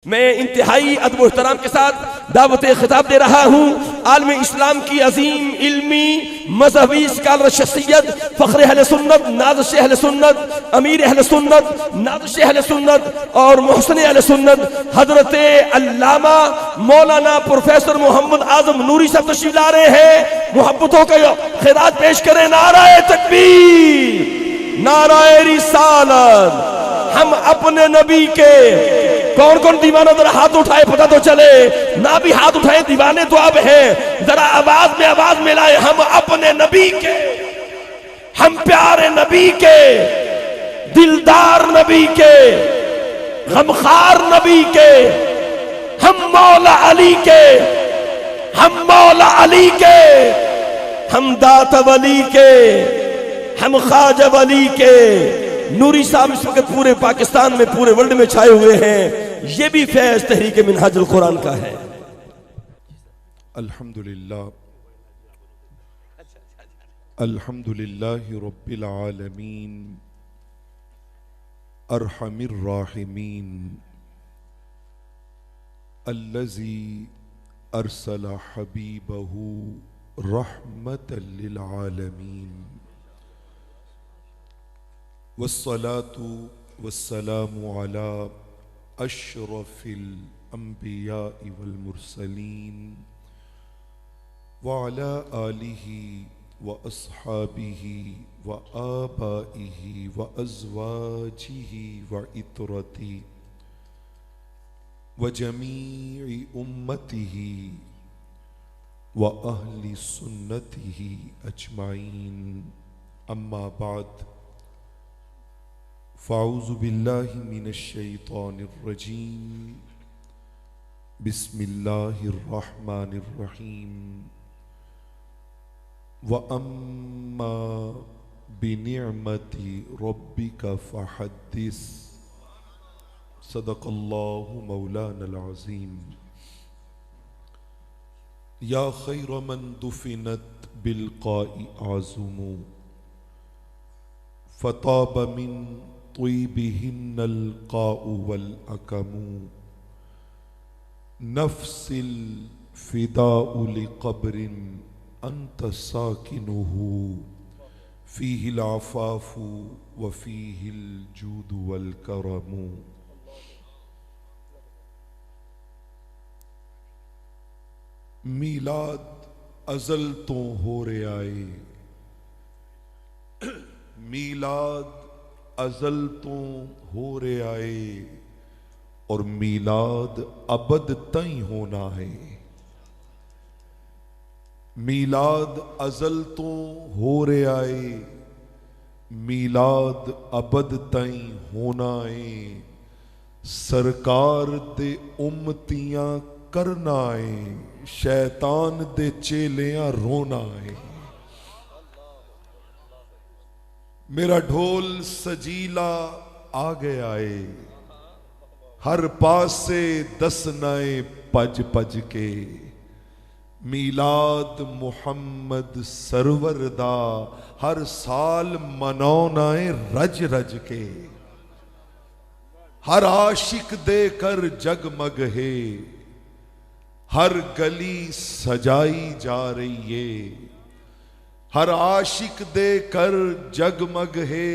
मैं इंतहाई अदब व एहतराम के साथ दावत खिताब दे रहा हूँ आलम इस्लाम की अजीम इल्मी मजहबी स्कॉलर शख्सियत फ़ख्र अहले सुन्नत नाज़िश अहले सुन्नत अमीर अहले सुन्नत नाज़िश अहले सुन्नत और मोहसिन अहले सुन्नत हजरत अल्लामा मौलाना प्रोफेसर मोहम्मद आजम नूरी साहब तशरीफ ला रहे हैं। मोहब्बतों का खिरात पेश करें। नाराए तकबीर, नाराए रिसालत। हम अपने नबी के कौन कौन दीवाना जरा हाथ उठाए पता तो चले, ना भी हाथ उठाए दीवाने तो अब हैं, जरा आवाज में लाए। हम अपने नबी के, हम प्यारे नबी के, दिलदार नबी के, गमखार नबी के, हम मौला अली के, हम मौला अली के, हम दाता वली के, हम ख्वाजा वली के। नूरी साहब इस वक्त पूरे पाकिस्तान में पूरे वर्ल्ड में छाए हुए हैं। ये भी फैज़ तहरीक मिनहाजुल कुरान का है। अल्हम्दुलिल्लाह अल्हम्दुलिल्लाहि रब्बिल आलमीन अरहमिर राहिमीन अल्लज़ी अरसला हबीबहू रहमतल लिल आलमीन वस्सलातु वस्सलामु अला अशरफिल अंबियाइ वल मुरसलीन व अला आलिहि व अस्हाबिहि व आबाइहि व अज़वाजिहि व इतरति व जमीइ उम्मतिहि व अहली सुन्नतिहि अजमाइन। अम्मा बाद फ़ाऊज़ु बिल्लाहि मिनश शैतानिर रजीम। बिस्मिल्लाहिर रहमानिर रहीम। व अम्मा बिनिअमति रब्बिका फ़हद्दिस। सदक़ल्लाहु मौलानल अज़ीम। या खैर मन दुफ़िनत बिलक़ाइ आज़ुमु फ़ताब मिन त्वय्यबिहिन्नल क़ाउ वल अकमु। नफ़्सिल फ़िदाउ लिक़ब्रिन अंत साकिनुहु फ़ीहिल आफ़ाफ़ु व फ़ीहिल जूदु वल करमु। मीलाद अज़ल तो हो रे आए, मीलाद अज़ल तो हो रे आए और मीलाद अबद तई होना है। मीलाद अज़ल तो हो रे आए, मीलाद अबद तई होना है। सरकार दे उम्मतियां करना है, शैतान दे चेलियां रोना है। मेरा ढोल सजीला आ गया है, हर पास से दसनाए पज पज के। मीलाद मुहम्मद सरवर दा हर साल मनाए रज रज के। हर आशिक देकर जगमग है, हर गली सजाई जा रही है। हर आशिक देकर जगमग है,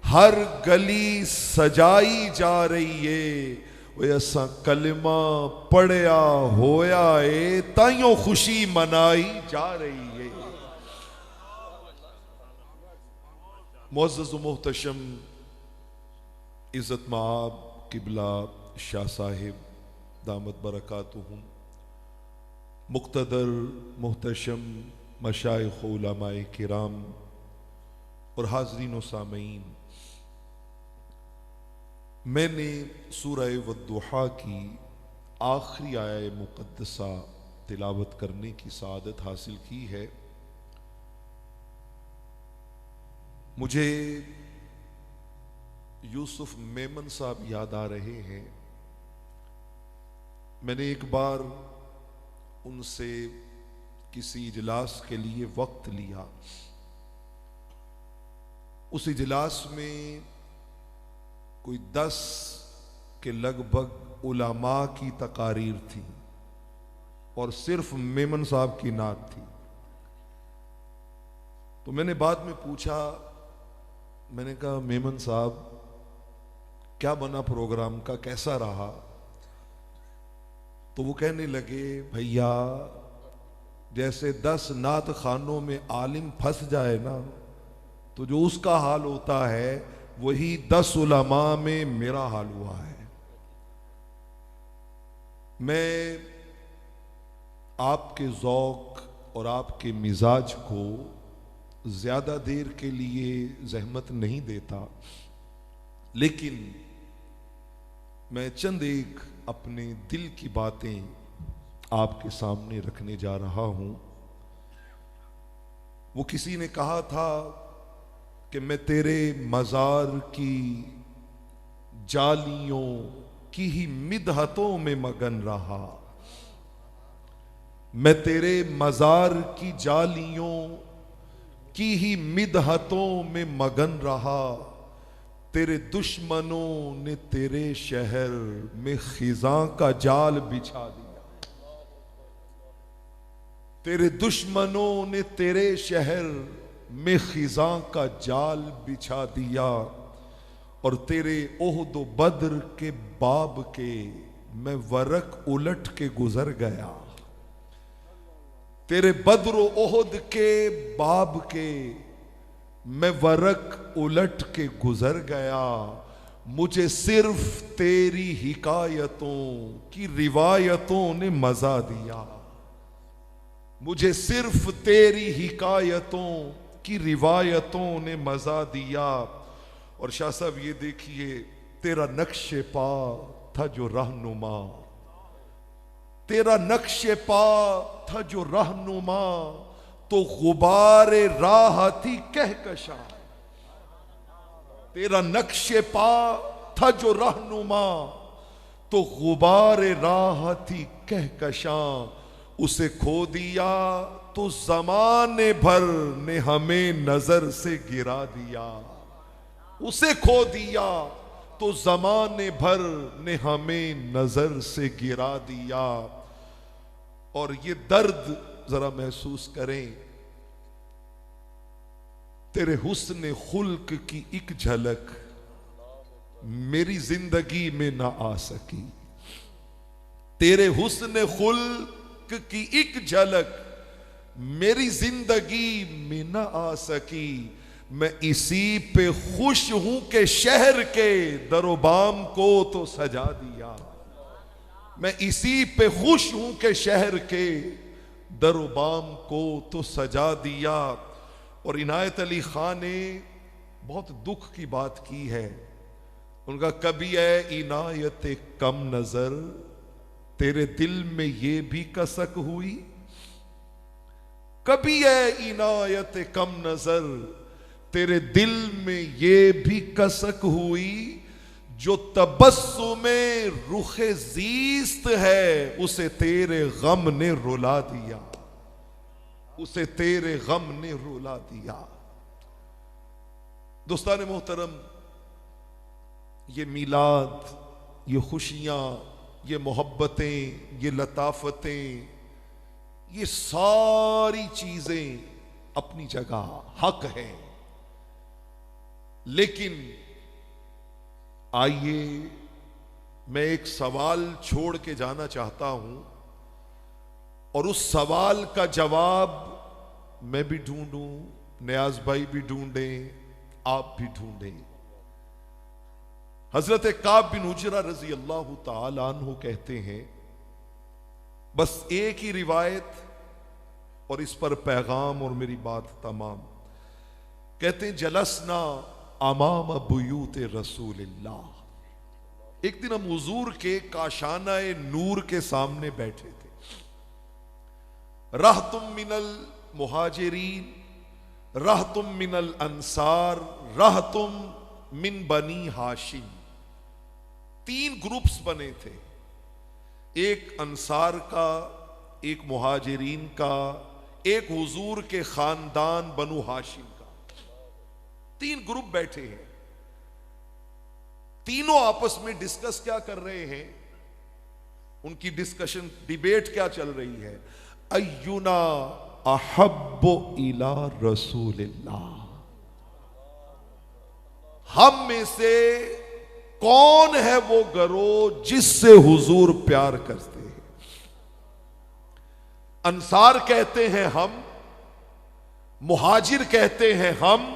हर गली सजाई जा रही है। वो असा कलमा पढ़िया होया है, ताइयों खुशी मनाई जा रही है। मुअज़्ज़ज़ व मुहतशम इज़्ज़त माब किबला शाह साहिब दामत बरकातुहुम, मुक़्तदर मुहतशम मशाइख़ उलमाए किराम और हाज़रीन व सामईन, मैंने सूरह वद्दुहा की आखिरी आया मुक़द्दसा तिलावत करने की सआदत हासिल की है। मुझे यूसुफ मेमन साहब याद आ रहे हैं। मैंने एक बार उनसे किसी इजलास के लिए वक्त लिया। उस इजलास में कोई 10 के लगभग उलमा की तकारीर थी और सिर्फ मेमन साहब की नात थी। तो मैंने बाद में पूछा, मैंने कहा मेमन साहब क्या बना प्रोग्राम का, कैसा रहा? तो वो कहने लगे, भैया जैसे 10 नात खानों में आलिम फंस जाए ना, तो जो उसका हाल होता है वही 10 उलमा में मेरा हाल हुआ है। मैं आपके ज़ौक़ और आपके मिजाज को ज़्यादा देर के लिए जहमत नहीं देता, लेकिन मैं चंद एक अपने दिल की बातें आपके सामने रखने जा रहा हूं। वो किसी ने कहा था कि मैं तेरे मज़ार की जालियों की ही मिदहतों में मगन रहा, मैं तेरे मज़ार की जालियों की ही मिदहतों में मगन रहा, तेरे दुश्मनों ने तेरे शहर में खिज़ां का जाल बिछा दिया, तेरे दुश्मनों ने तेरे शहर में खिज़ां का जाल बिछा दिया, और तेरे ओहद व बद्र के बाब के मैं वरक उलट के गुजर गया, तेरे बद्र व ओहद के बाब के मैं वरक उलट के गुजर गया, मुझे सिर्फ तेरी हिकायतों की रिवायतों ने मजा दिया, मुझे सिर्फ तेरी हिकायतों की रिवायतों ने मजा दिया। और शाह साहब ये देखिए, तेरा नक्शे पा था जो रहनुमा, तेरा नक्शे पा था जो रहनुमा, तो गुबारे राह थी कहकशा, तेरा नक्शे पा था जो रहनुमा, तो गुबारे राह थी कहकशा, उसे खो दिया तो ज़माने भर ने हमें नजर से गिरा दिया, उसे खो दिया तो ज़माने भर ने हमें नजर से गिरा दिया। और ये दर्द जरा महसूस करें, तेरे हुस्न खुल्क की एक झलक मेरी जिंदगी में ना आ सकी, तेरे हुस्न खुल्क की एक झलक मेरी जिंदगी में ना आ सकी, मैं इसी पे खुश हूं कि शहर के दरोबाम को तो सजा दिया, मैं इसी पे खुश हूं कि शहर के दरोबाम को तो सजा दिया। और इनायत अली खान ने बहुत दुख की बात की है, उनका कभी है इनायत कम नजर तेरे दिल में ये भी कसक हुई, कभी है इनायत कम नजर तेरे दिल में ये भी कसक हुई, जो तबस्सुमे रुखे ज़ीस्त है उसे तेरे गम ने रुला दिया, उसे तेरे गम ने रुला दिया। दोस्तान मोहतरम, ये मीलाद, ये खुशियां, ये मोहब्बतें, ये लताफतें, ये सारी चीजें अपनी जगह हक है, लेकिन आइए मैं एक सवाल छोड़ के जाना चाहता हूं, और उस सवाल का जवाब मैं भी ढूंढूं, नियाज भाई भी ढूंढें, आप भी ढूंढें। हजरत काब बिन उजरा रजी अल्लाह ताला अन्हु कहते हैं, बस एक ही रिवायत और इस पर पैगाम और मेरी बात तमाम। कहते हैं जलसना अमाम बुयूत रसूलिल्लाह, एक दिन हम हुजूर के काशाना नूर के सामने बैठे थे। रहतुम मिनल मुहाजिरीन, रहतुम मिनल अंसार, रहतुम मिन बनी हाशिम, 3 ग्रुप्स बने थे, एक अंसार का, एक मुहाजिरीन का, एक हुजूर के खानदान बनु हाशिम का, 3 ग्रुप बैठे हैं। तीनों आपस में डिस्कस क्या कर रहे हैं उनकी डिस्कशन, डिबेट क्या चल रही है? अय्युना अहब्बु इला रसूलिल्लाह, हम में से कौन है वो गरोह जिससे हुजूर प्यार करते हैं? अंसार कहते हैं हम, मुहाजिर कहते हैं हम,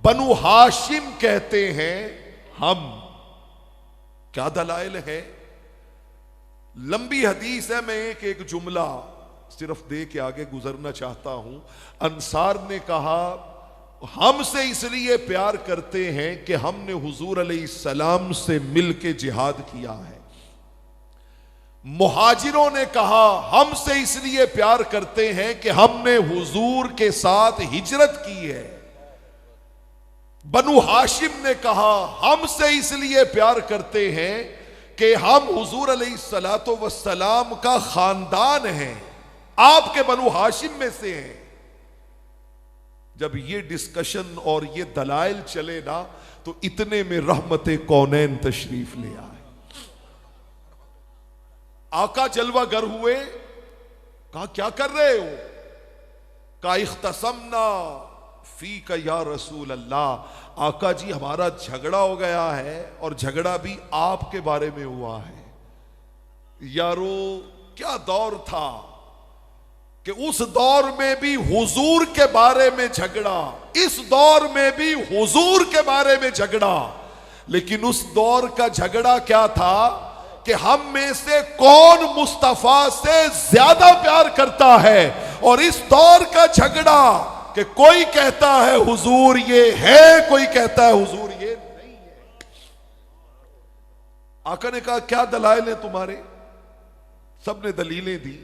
बनु हाशिम कहते हैं हम। क्या दलाइल है? लंबी हदीस है, मैं एक जुमला सिर्फ दे के आगे गुजरना चाहता हूं। अंसार ने कहा हमसे इसलिए प्यार करते हैं कि हमने हुजूर अलैहिस्सलाम से मिलके जिहाद किया है। मुहाजिरों ने कहा हमसे इसलिए प्यार करते हैं कि हमने हुजूर के साथ हिजरत की है। बनु हाशिम ने कहा हमसे इसलिए प्यार करते हैं कि हम हुजूर अलैहिस्सलातो वस्सलाम का खानदान है, आपके बनु हाशिम में से हैं। जब ये डिस्कशन और ये दलाइल चले ना, तो इतने में रहमत कौनैन तशरीफ ले आए। आका जलवा गर हुए, कहा क्या कर रहे हो? का इख्तसमना फी का या रसूल अल्लाह, आका जी हमारा झगड़ा हो गया है और झगड़ा भी आपके बारे में हुआ है। यारो क्या दौर था कि उस दौर में भी हुजूर के बारे में झगड़ा, इस दौर में भी हुजूर के बारे में झगड़ा। लेकिन उस दौर का झगड़ा क्या था कि हम में से कौन मुस्तफा से ज्यादा प्यार करता है। और इस दौर का झगड़ा कि कोई कहता है हुजूर ये है, कोई कहता है हुजूर ये नहीं है। आका ने कहा क्या दलाइल है तुम्हारे? सबने दलीलें दी।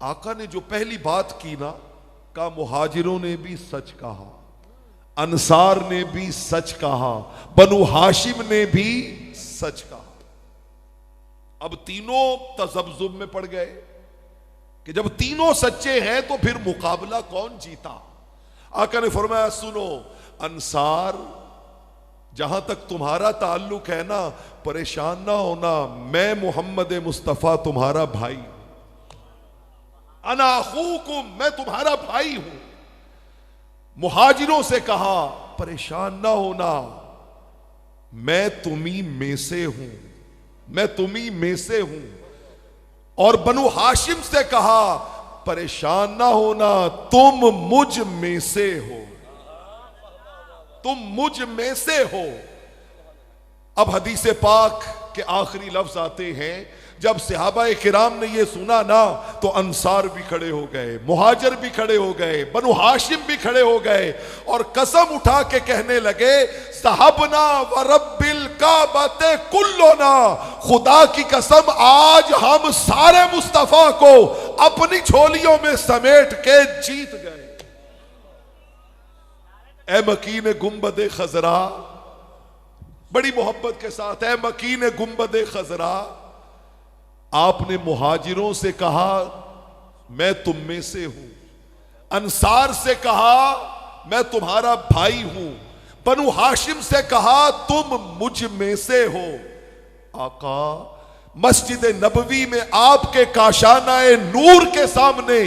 आका ने जो पहली बात की ना, कहा मुहाजिरों ने भी सच कहा, अंसार ने भी सच कहा, बनु हाशिम ने भी सच कहा। अब तीनों तज़ब्ज़ुब में पड़ गए कि जब तीनों सच्चे हैं तो फिर मुकाबला कौन जीता? आका ने फरमाया सुनो अंसार, जहां तक तुम्हारा ताल्लुक है ना, परेशान ना होना, मैं मोहम्मद मुस्तफा तुम्हारा भाई हूं। अना अखूकुम, मैं तुम्हारा भाई हूं। मुहाजिरों से कहा परेशान ना होना, मैं तुम्ही में से हूं, मैं तुम्ही में से हूं। और बनु हाशिम से कहा परेशान ना होना, तुम मुझ में से हो, तुम मुझ में से हो। अब हदीस पाक के आखिरी लफ्ज आते हैं, जब सहाबाए किराम ने यह सुना ना, तो अंसार भी खड़े हो गए, मुहाजिर भी खड़े हो गए, बनु हाशिम भी खड़े हो गए और कसम उठा के कहने लगे साहबना व रब्बिल काबते कुल्लोना, खुदा की कसम आज हम सारे मुस्तफा को अपनी झोलियों में समेट के जीत गए। ए मकीन गुंबद खजरा, बड़ी मोहब्बत के साथ, ए मकीन गुंबद खजरा, आपने मुहाजिरों से कहा मैं तुम में से हूं, अंसार से कहा मैं तुम्हारा भाई हूं, बनु हाशिम से कहा तुम मुझ में से हो। आका मस्जिद नबवी में आपके काशानाए नूर के सामने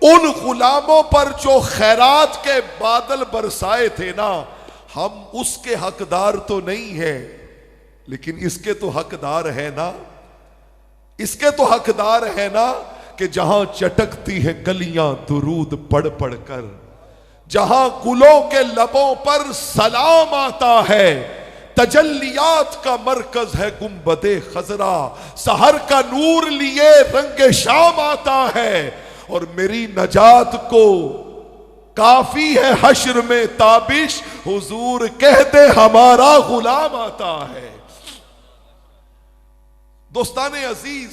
उन गुलामों पर जो खैरात के बादल बरसाए थे ना, हम उसके हकदार तो नहीं है, लेकिन इसके तो हकदार है ना, इसके तो हकदार है ना कि जहां चटकती है कलियां दुरूद पढ़ पढ़ कर, जहां गुलों के लबों पर सलाम आता है, तजल्लियात का मरकज है गुंबदे खजरा, सहर का नूर लिए रंगे शाम आता है, और मेरी नजात को काफी है हश्र में ताबिश, हुजूर कह दे हमारा गुलाम आता है। दोस्ताने अजीज,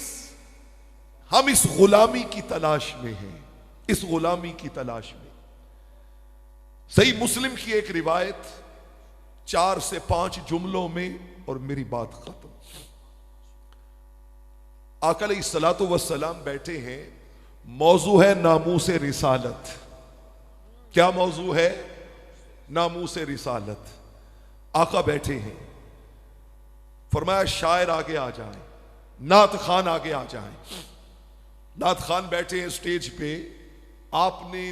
हम इस गुलामी की तलाश में हैं, इस गुलामी की तलाश में। सही मुस्लिम की एक रिवायत 4 से 5 जुमलों में, और मेरी बात खत्म। आका अलैहिस्सलातु वस्सलाम बैठे हैं, मौजू है नामूसे रिसालत। क्या मौजू है? नामूसे रिसालत। आका बैठे हैं, फरमाया शायर आगे आ जाए। नात खान आगे आ जाएं। नात खान बैठे हैं स्टेज पे, आपने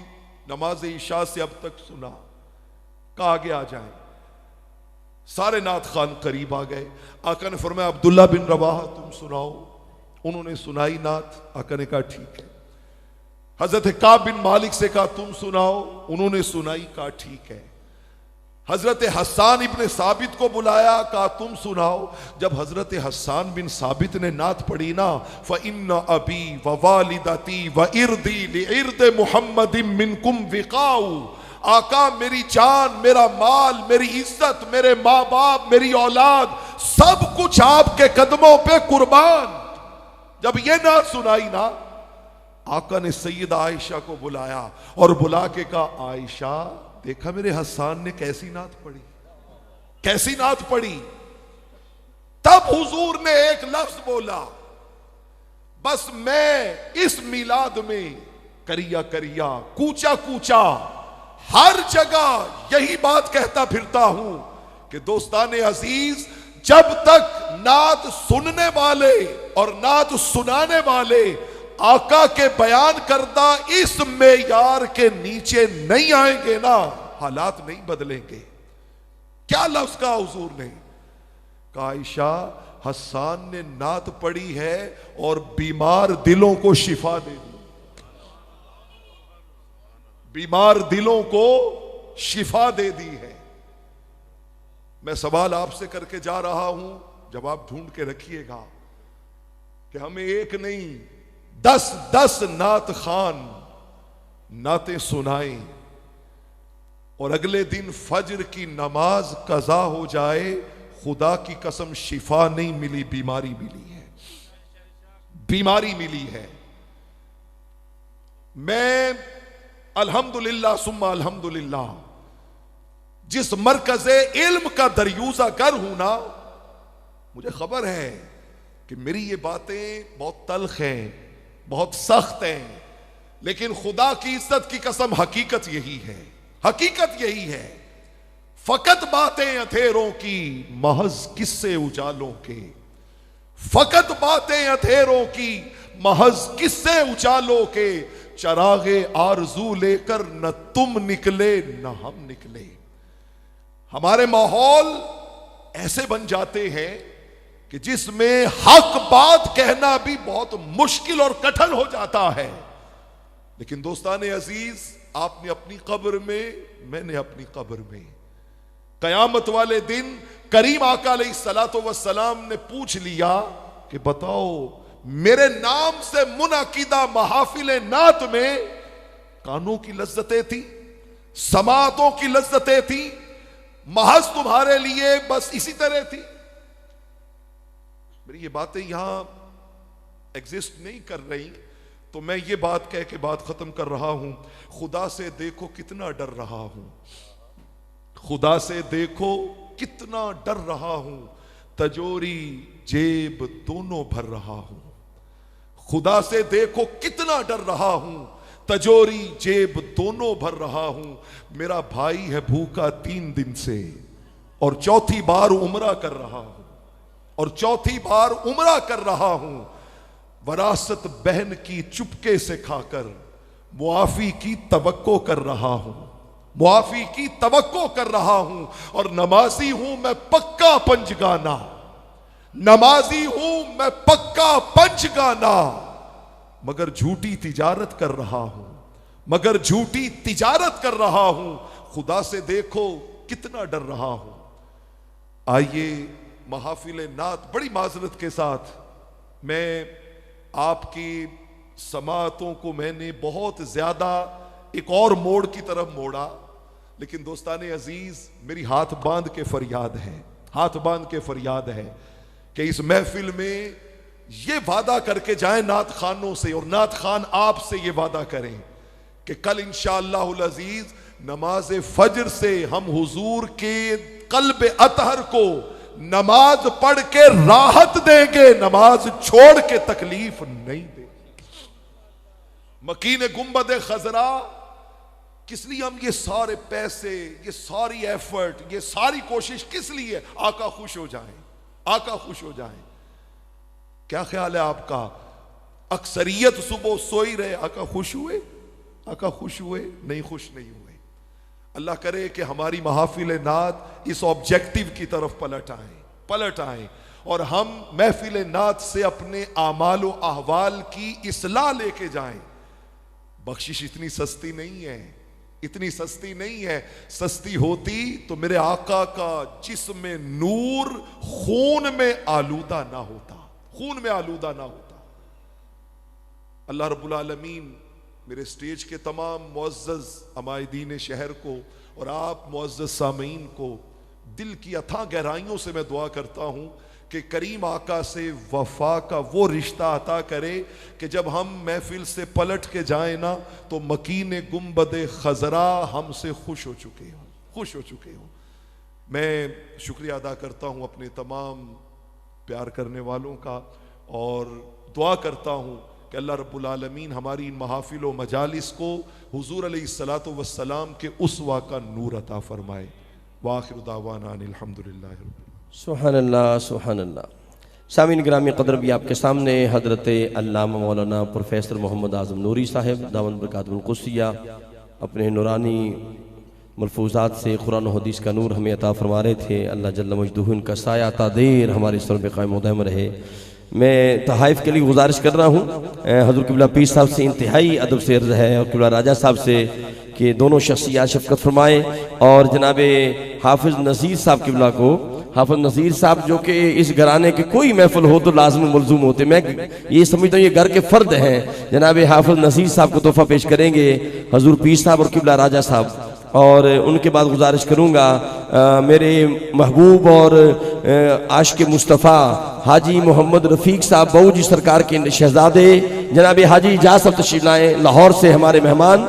नमाज इशा से अब तक सुना, कहा आगे आ जाएं। सारे नात खान करीब आ गए। आका ने फरमाया अब्दुल्ला बिन रवाहा तुम सुनाओ। उन्होंने सुनाई नात। आका ने कहा ठीक है। हजरत काब बिन मालिक से कहा तुम सुनाओ। उन्होंने सुनाई। कहा ठीक है। हजरत हस्सान इब्ने साबित को बुलाया, कहा तुम सुनाओ। जब हजरत हस्सान बिन साबित ने नात पढ़ी ना, फ़इन्ना अबी व वालिदती व इर्दी लिइर्द मुहम्मदिन मिनकुम विकाउ, आका मेरी जान, मेरा माल, मेरी इज्जत, मेरे माँ बाप, मेरी औलाद, सब कुछ आपके कदमों पे कुर्बान। जब ये नात सुनाई ना, आका ने सैयदा आयशा को बुलाया और बुला के कहा आयशा देखा मेरे हस्सान ने कैसी नात पढ़ी, कैसी नात पढ़ी। तब हुजूर ने एक लफ्ज बोला, बस मैं इस मिलाद में करिया करिया, कूचा कूचा, हर जगह यही बात कहता फिरता हूं कि दोस्ताने अजीज, जब तक नात सुनने वाले और नात सुनाने वाले आका के बयान करदा इस मेयार के नीचे नहीं आएंगे ना, हालात नहीं बदलेंगे। क्या लफ्ज कहा हुजूर ने? कहा आयशा हस्सान ने नात पढ़ी है और बीमार दिलों को शिफा दे दी, बीमार दिलों को शिफा दे दी है। मैं सवाल आपसे करके जा रहा हूं, जवाब ढूंढ के रखिएगा कि हमें एक नहीं 10 नात खान नातें सुनाएं और अगले दिन फज्र की नमाज कज़ा हो जाए, खुदा की कसम शिफा नहीं मिली, बीमारी मिली है, बीमारी मिली है। मैं अल्हम्दुलिल्लाह सुम्मा अल्हम्दुलिल्लाह जिस मरकज़े इल्म का दरियूज़ा गर हूं ना, मुझे खबर है कि मेरी ये बातें बहुत तल्ख हैं, बहुत सख्त हैं, लेकिन खुदा की इज्जत की कसम हकीकत यही है, हकीकत यही है। फकत बातें अंधेरों की, महज किस्से उजालों के, फकत बातें अंधेरों की, महज किस्से उजालों के, चरागे आरजू लेकर न तुम निकले न हम निकले। हमारे माहौल ऐसे बन जाते हैं कि जिसमें हक बात कहना भी बहुत मुश्किल और कठिन हो जाता है। लेकिन दोस्ताने अजीज, आपने अपनी कब्र में, मैंने अपनी कब्र में, कयामत वाले दिन करीम आका अलैहिस्सलातु वस्सलाम ने पूछ लिया कि बताओ मेरे नाम से मुनअकीदा महाफिले नात में कानों की लज्जतें थी, समातों की लज्जतें थी, महज तुम्हारे लिए बस इसी तरह थी। मेरी ये बातें यहां एग्जिस्ट नहीं कर रही, तो मैं ये बात कह के बात खत्म कर रहा हूं। खुदा से देखो कितना डर रहा हूं, खुदा से देखो कितना डर रहा हूं, तजोरी जेब दोनों भर रहा हूं। खुदा से देखो कितना डर रहा हूं, तजोरी जेब दोनों भर रहा हूं। मेरा भाई है भूखा 3 दिन से और चौथी बार उम्रा कर रहा हूं, और चौथी बार उम्रा कर रहा हूं। वरासत बहन की चुपके से खाकर मुआफी की तवक्को कर रहा हूं, मुआफी की तवक्को कर रहा हूं। और नमाजी हूं मैं पक्का पंजगाना, नमाजी हूं मैं पक्का पंजगाना, मगर झूठी तिजारत कर रहा हूं, मगर झूठी तिजारत कर रहा हूं। खुदा से देखो कितना डर रहा हूं। आइए महाफिल नात बड़ी माजरत के साथ, मैं आपकी समातों को मैंने बहुत ज्यादा एक और मोड़ की तरफ मोड़ा, लेकिन दोस्ताने अजीज मेरी हाथ बांध के फरियाद है, हाथ बांध के फरियाद है कि इस महफिल में ये वादा करके जाएं नात खानों से, और नात खान आपसे ये वादा करें कि कल इंशाअल्लाहुल अजीज नमाज फजर से हम हुजूर के कल्ब अतहर को नमाज पढ़ के राहत देंगे, नमाज छोड़ के तकलीफ नहीं देंगे। मकीन गुंबद खजरा, किस लिए हम ये सारे पैसे, ये सारी एफर्ट, ये सारी कोशिश किस लिए? आका खुश हो जाए, आका खुश हो जाए। क्या ख्याल है आपका? अक्सरियत सुबह सो ही रहे, आका खुश हुए? आका खुश हुए? नहीं, खुश नहीं हुए। अल्लाह करे कि हमारी महफिल नात इस ऑब्जेक्टिव की तरफ पलट आए और हम महफिल नात से अपने आमाल व अहवाल की इस्लाह लेके जाएं। बख्शिश इतनी सस्ती नहीं है, इतनी सस्ती नहीं है। सस्ती होती तो मेरे आका का जिस्म नूर खून में आलूदा ना होता। अल्लाह रब्बुल आलमीन मेरे स्टेज के तमाम मुअज़्ज़ज़ अमायदीन शहर को और आप मुअज़्ज़ज़ सामीन को दिल की अथाह गहराइयों से मैं दुआ करता हूँ कि करीम आका से वफा का वो रिश्ता अता करे कि जब हम महफिल से पलट के जाए ना तो मकीन गुंबद खजरा हमसे खुश हो चुके हों। मैं शुक्रिया अदा करता हूँ अपने तमाम प्यार करने वालों का और दुआ करता हूँ कि अल्लाह रब्बुल आलमीन हमारी इन महाफिल व मजालिस को हुजूर अलैहिस्सलातु वस्सलाम के उस्वा का नूर अता फरमाए। वाखिर दावाना अनिल हम्दुलिल्लाहि रब्बिल सुभानअल्लाह सुभानअल्लाह। सामीन ग्रामी कदर भी आपके सामने हजरत अल्लामा मौलाना प्रोफेसर मोहम्मद आज़म नूरी साहब दामन बरकातुल कुद्सिया अपने नूरानी मलफूजात से कुरान और हदीस का नूर हमें अता फरमा रहे थे। अल्लाह जल्ल मजदूह उनका साया ता देर हमारे सर पे कायम दायम रहे। मैं तहाइफ के लिए गुजारिश कर रहा हूँ हज़रत क़िबला पीर साहब से इंतहाई अदब से अर्ज़ है और क़िबला राजा साहब से कि दोनों शख्सियात शफ़क़त फरमाए और जनाब हाफिज़ नज़ीर साहब क़िबला को, हाफिज़ नज़ीर साहब जो कि इस घराने के कोई महफिल हो तो लाज़मी मलज़ूम होते, मैं ये समझता हूँ ये घर के फ़र्द हैं। जनाब हाफिज़ नज़ीर साहब को तोहफ़ा पेश करेंगे हज़ूर पीर साहब और क़िबला राजा साहब, और उनके बाद गुजारिश करूँगा मेरे महबूब और आशिक़ मुस्तफ़ा हाजी मोहम्मद रफ़ीक साहब बहू जी सरकार के शहजादे जनाब हाजी एजाज साहब तशरीफ़ लाएँ। लाहौर से हमारे मेहमान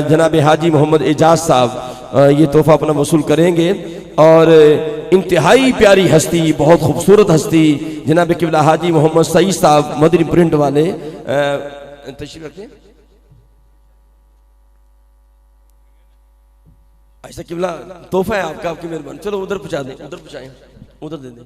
जनाब हाजी मोहम्मद एजाज साहब ये तोहफ़ा अपना वसूल करेंगे। और इंतहाई प्यारी हस्ती, बहुत खूबसूरत हस्ती जनाब क़िबला हाजी मोहम्मद सईद साहब मदनी प्रिंट वाले तशरीफ़ रखें। ऐसा क़िबला तोहफ़ा है आपका, आपकी मेहरबानी। चलो उधर पहुँचा दें, उधर पहुँचाएँ, उधर दे दें।